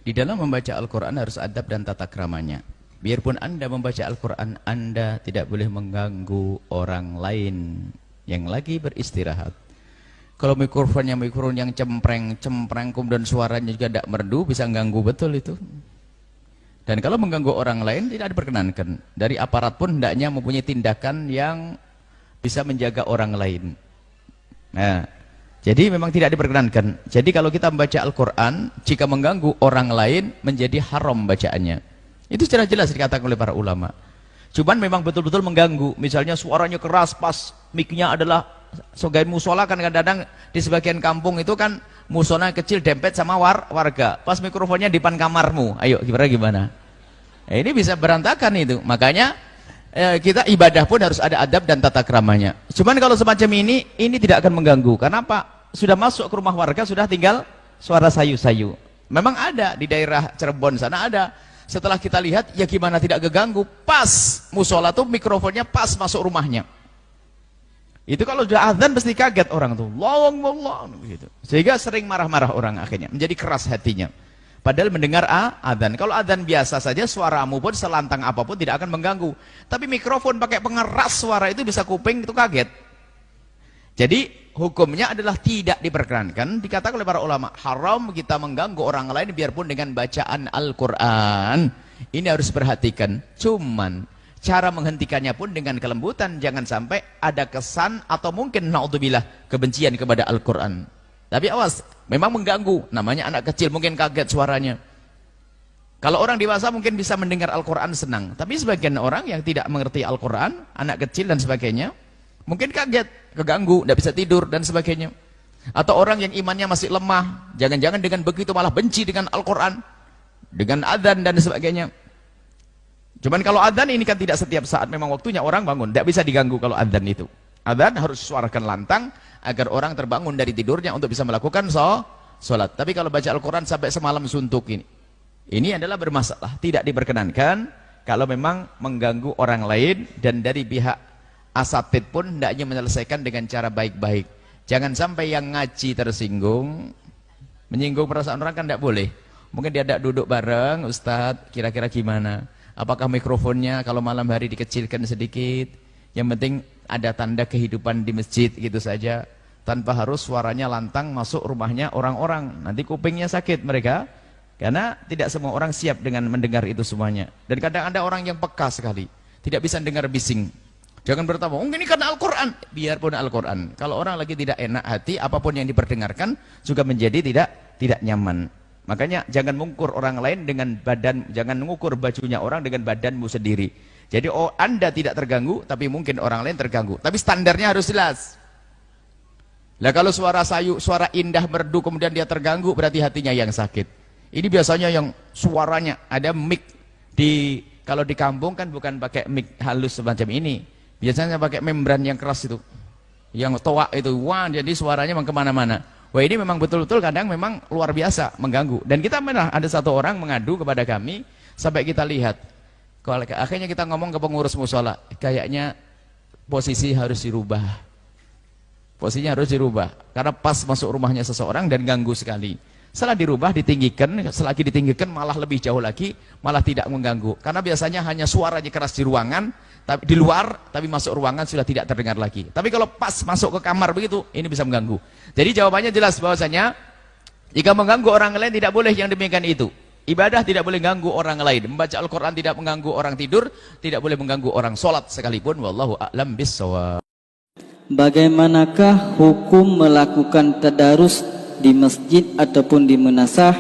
Di dalam membaca Al-Quran harus adab dan tata keramanya. Biarpun Anda membaca Al-Quran, Anda tidak boleh mengganggu orang lain yang lagi beristirahat. Kalau mikrofonnya mikrofon yang cempreng, kemudian suaranya juga tidak merdu, bisa mengganggu betul itu. Dan kalau mengganggu orang lain tidak diperkenankan. Dari aparat pun hendaknya mempunyai tindakan yang bisa menjaga orang lain. Nah, jadi memang tidak diperkenankan. Jadi kalau kita membaca Al-Quran, jika mengganggu orang lain, menjadi haram bacaannya. Itu secara jelas dikatakan oleh para ulama. Cuman memang betul-betul mengganggu. Misalnya suaranya keras, pas mic-nya adalah sebagian musola, kan kadang-kadang di sebagian kampung itu kan musola kecil dempet sama warga. Pas mikrofonnya di depan kamarmu. Ayo, gimana? Ini bisa berantakan itu. Makanya kita ibadah pun harus ada adab dan tata keramanya. Cuman kalau semacam ini tidak akan mengganggu. Karena apa? Sudah masuk ke rumah warga, sudah tinggal suara sayu-sayu. Memang ada di daerah Cirebon sana ada. Setelah kita lihat, ya gimana tidak keganggu. Pas musola tuh mikrofonnya pas masuk rumahnya. Itu kalau sudah azan pasti kaget orang tuh. Allah gitu. Sehingga sering marah-marah orang akhirnya, menjadi keras hatinya. Padahal mendengar adzan. Kalau adzan biasa saja, suaramu pun selantang apapun tidak akan mengganggu. Tapi mikrofon pakai pengeras suara itu bisa kuping itu kaget. Jadi hukumnya adalah tidak diperkenankan. Dikatakan oleh para ulama, haram kita mengganggu orang lain biarpun dengan bacaan Al-Quran. Ini harus perhatikan. Cuman cara menghentikannya pun dengan kelembutan. Jangan sampai ada kesan atau mungkin naudzubillah kebencian kepada Al-Quran. Tapi awas, memang mengganggu. Namanya anak kecil mungkin kaget suaranya. Kalau orang dewasa mungkin bisa mendengar Al-Quran senang. Tapi sebagian orang yang tidak mengerti Al-Quran, anak kecil dan sebagainya, mungkin kaget, keganggu, tidak bisa tidur dan sebagainya. Atau orang yang imannya masih lemah, jangan-jangan dengan begitu malah benci dengan Al-Quran, dengan adzan dan sebagainya. Cuman kalau adzan ini kan tidak setiap saat, memang waktunya orang bangun, tidak bisa diganggu kalau adzan itu. Adzan harus suarakan lantang agar orang terbangun dari tidurnya untuk bisa melakukan sholat. Tapi kalau baca Al-Quran sampai semalam suntuk ini adalah bermasalah, tidak diperkenankan kalau memang mengganggu orang lain. Dan dari pihak asatid pun hendaknya menyelesaikan dengan cara baik-baik. Jangan sampai yang ngaji tersinggung, menyinggung perasaan orang kan tidak boleh. Mungkin dia tidak duduk bareng, Ustadz kira-kira gimana? Apakah mikrofonnya kalau malam hari dikecilkan sedikit? Yang penting ada tanda kehidupan di masjid gitu saja, tanpa harus suaranya lantang masuk rumahnya orang-orang. Nanti kupingnya sakit mereka, karena tidak semua orang siap dengan mendengar itu semuanya. Dan kadang ada orang yang peka sekali, tidak bisa dengar bising. Jangan bertanya, oh ini karena Al-Quran. Biarpun Al-Quran, kalau orang lagi tidak enak hati, apapun yang diperdengarkan juga menjadi tidak nyaman. Makanya jangan mengukur orang lain dengan badan, jangan mengukur bajunya orang dengan badanmu sendiri. Jadi Anda tidak terganggu, tapi mungkin orang lain terganggu. Tapi standarnya harus jelas. Lah kalau suara sayu, suara indah merdu kemudian dia terganggu, berarti hatinya yang sakit. Ini biasanya yang suaranya ada mic kalau di kampung kan bukan pakai mic halus semacam ini. Biasanya pakai membran yang keras itu, yang toa itu. Wah, jadi suaranya memang kemana-mana. Wah, ini memang betul-betul kadang memang luar biasa mengganggu. Dan kita pernah ada satu orang mengadu kepada kami sampai kita lihat. Akhirnya kita ngomong ke pengurus musola, kayaknya posisi harus dirubah. Posisinya harus dirubah, karena pas masuk rumahnya seseorang dan ganggu sekali. Setelah dirubah, ditinggikan, selagi ditinggikan malah lebih jauh lagi, malah tidak mengganggu. Karena biasanya hanya suaranya keras di ruangan, tapi di luar, tapi masuk ruangan sudah tidak terdengar lagi. Tapi kalau pas masuk ke kamar begitu, ini bisa mengganggu. Jadi jawabannya jelas bahwasanya, jika mengganggu orang lain tidak boleh yang demikian itu. Ibadah tidak boleh ganggu orang lain. Membaca Al-Quran tidak mengganggu orang tidur, tidak boleh mengganggu orang sholat sekalipun. Wallahu a'lam bissawab. Bagaimanakah hukum melakukan tadarus di masjid ataupun di munasah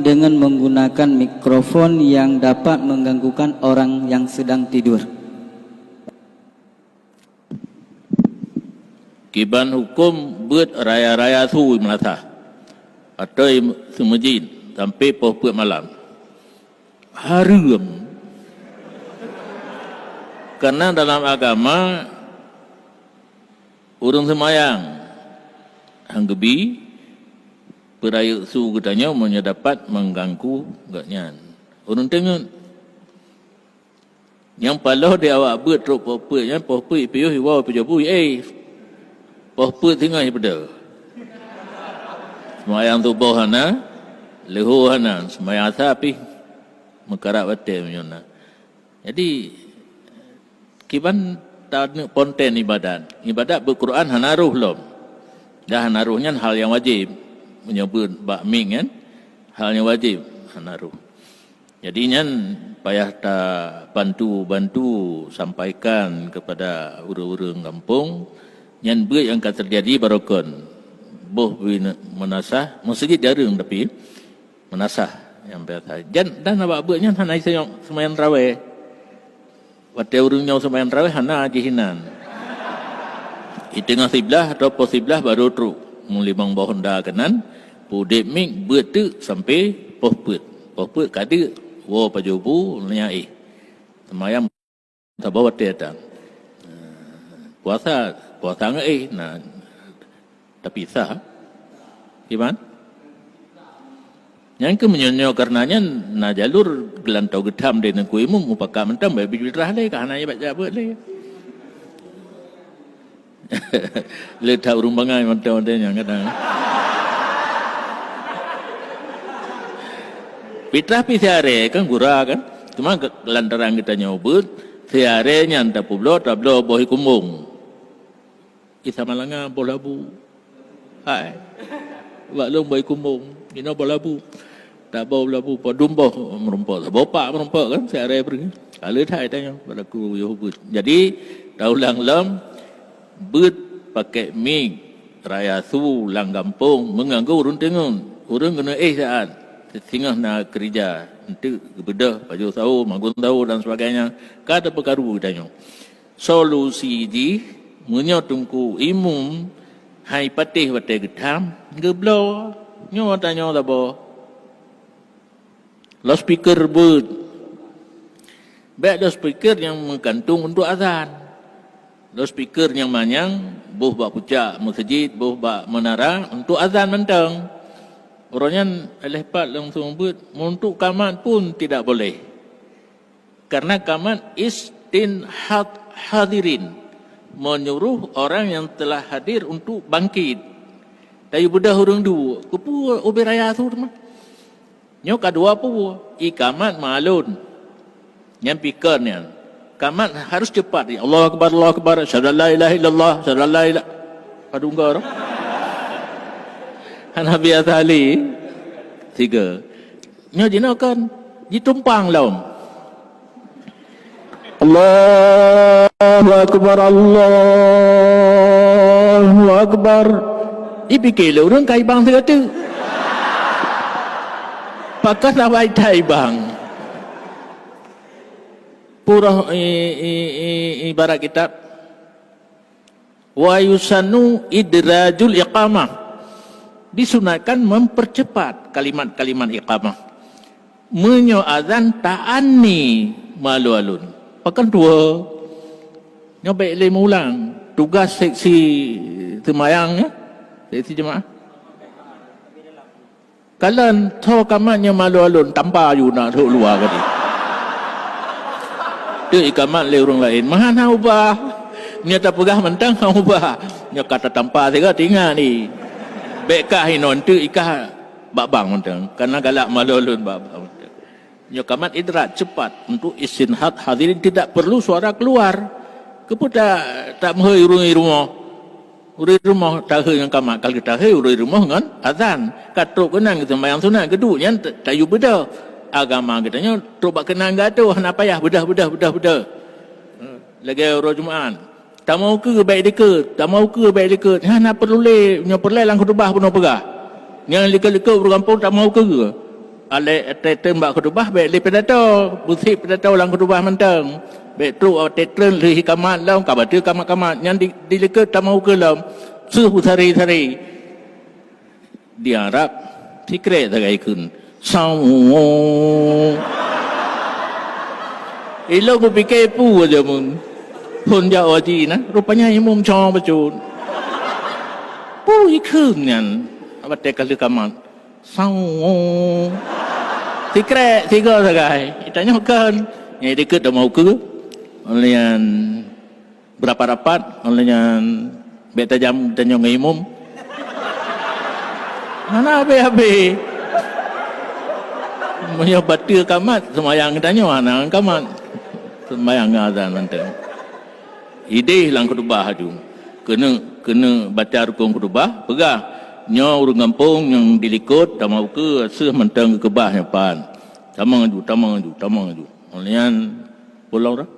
dengan menggunakan mikrofon yang dapat mengganggukan orang yang sedang tidur? Kiban hukum buat raya-raya tu munasah atau semajin sampai pukul malam haram. Karena dalam agama orang semayang hanggebi peraya su katanya dapat mengganggu gaknya. Orang tengok yang palau dia awak buat truk popnya popui piu hiwa pejabui popu tengah pada semayang tu bohana leho hana semaya asapi mekarak bate menyona. Jadi kiban tak konten ibadat berquran hanaruh lom. Dah hanaruhnya hal yang wajib menyebut bakming kan, hal yang wajib hanaruh. Jadinya payah tak bantu sampaikan kepada orang-orang kampung yang yang akan terjadi barokon. Boh menasah, masjid jarang tapi menasah yang biasa. Dan apa buatnya hana semayan raweh. Waktu urungnya semayan raweh hana jihinan. Di tengah siblah atau pos siblah baru truk mulimang bohon dah kanan. Pudek mik buat tu sampai pos put. Pos put kada wo pajubu nyai. Semayang tak bawa datang. Puasa ngai nah tapi sah. Gimana? Yang ke menyonyo karenanya na jalur gelantau gedam dengan kuimu mupaka mentam bayi bidrah le kahana ya baca apa le. Le tak urung bangai mentam yang kadang. Fitrah pisiare kan gura kan. Cuma lantaran kita nyobut siare nya anta tablo bohi kumbung. Isa malanga bolabu. Hai. Wak long bohi kumbung. Ina bolabu. Tak bau labu padumbo merompak. Bapak merompak kan siare pergi. Kalau thai tanya balaku yohubut. Jadi daulang lam but pakai mik raya su lang kampung mengganggu urun tengun. Urun kena saat singah nak kerja nanti bedah baju tahu magun tahu dan sebagainya kada perkaru tanya solusi di menyotungku imum hai patih wate gedam geblo nyo tanya labo loudspeaker but baik loudspeaker yang menggantung untuk azan loudspeaker yang manyang buh bak pucak masjid buh bak menara untuk azan mentang. Orangnya lepat langsung buat untuk kamat pun tidak boleh. Karena kamat istinhat hadirin. Menyuruh orang yang telah hadir untuk bangkit. Dari budak orang dua. Kupu oberaya tu mah. Nyo kedua pu ikamat malun. Yang pikarnya. Kamat harus cepat. Allah akbar Allah akbar. Syada la ilaha illallah. Syada la ilaha. Padunggar. Nabi Atali 3 nyo jinakan ditumpang laum Allahu akbar Allahu akbar dipikir orang kai bang tu pakas awai tai bang purah ibarat kitab wa yusannu idrajul iqamah disunatkan mempercepat kalimat-kalimat iqamah. Menyo azan ta'ani malu alun. Pakan dua. Nyobek le ulang. Tugas seksi semayang ya. Seksi jemaah. Kalian tahu kamatnya malu alun tanpa you nak duduk luar tadi. Dia ikamat le orang lain. Mana ubah? Nya tak pegah mentang ubah. Nya kata tanpa saya tinggal ni. Bekah hinon tu ikah babang mentang karena galak malulun babang mentang. Nyokamat idrak cepat untuk istinhat hadirin tidak perlu suara keluar. Kepada tak mahoi rumah. Rumah tak yang kamat kalau kita rumah kan azan. Katruk kenang kita bayang sunat keduanya tayu beda. Agama kita nya tobat kenang gaduh nak payah bedah. Lagi orang Jumaat. Tak mau ke baik dekat, tak mau ke baik dekat. Ha nak perlu le, nya perlu lang khutbah pun pegah. Yang lekat-lekat berkampung tak mau ke. Ale tembak khutbah baik le pedato, busi pedato lang khutbah mentang. Baik tu tetren le hikamat laum ka batu kamat-kamat yang di lekat tak mau ke laum. Suhu sari-sari. Di Arab sikret sagai kun. Sawu. Ilo ku fikir pu aja mun. Pun jauh aja na, rupanya imam cong bacun. Pui kunyan, apa tekal kamat, sawu, sikret, tiga sagai. Itanya kan, yang dekat dah mau ke, olehnya berapa rapat, olehnya beta jam dan yang imam. Mana abe. Maya batil kamat semayang tanya mana kamat. Semayang azan nanti. Ide lang khutbah tu. Kena baca rukun khutbah, pegah. Nya urang kampung yang dilikut tamau ke seh mentang ke kebahnya pan. Tamang aju. Olian pulau dah.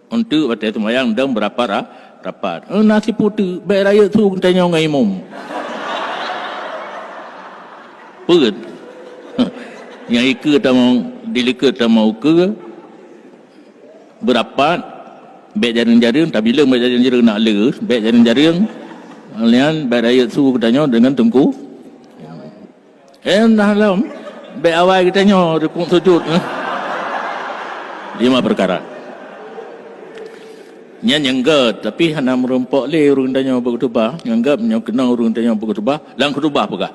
Untuk baca semayang dan berapa rapat. Nasi putih baik raya tu tanya ngai imam. Perut. Yang ika tamau dilikut tamau ke berapat baik jaring-jaring tak bila baik jaring-jaring nak le baik jaring-jaring alian baik raya suruh tanya dengan tengku dalam baik awal kita tanya rukun sujud 5 perkara nyanggap tapi hana merempok le urang tanya berkhutbah nyanggap kena urang tanya berkhutbah lang khutbah pegah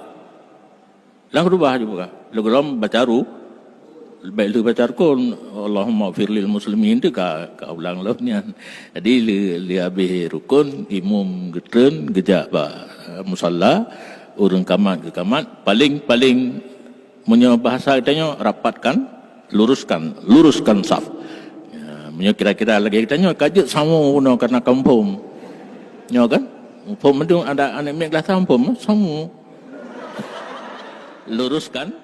lang khutbah juga legram baca baik lu baca rukun Allahumma firlil muslimin tu ka ulang lah ni jadi li habis rukun imam getren gejak musalla urang kamat ke kamat paling punya bahasa tanya rapatkan luruskan saf punya kira-kira lagi tanya kajut sama guna karena kampung nya kan pom ada anak mek kelas kampung sama luruskan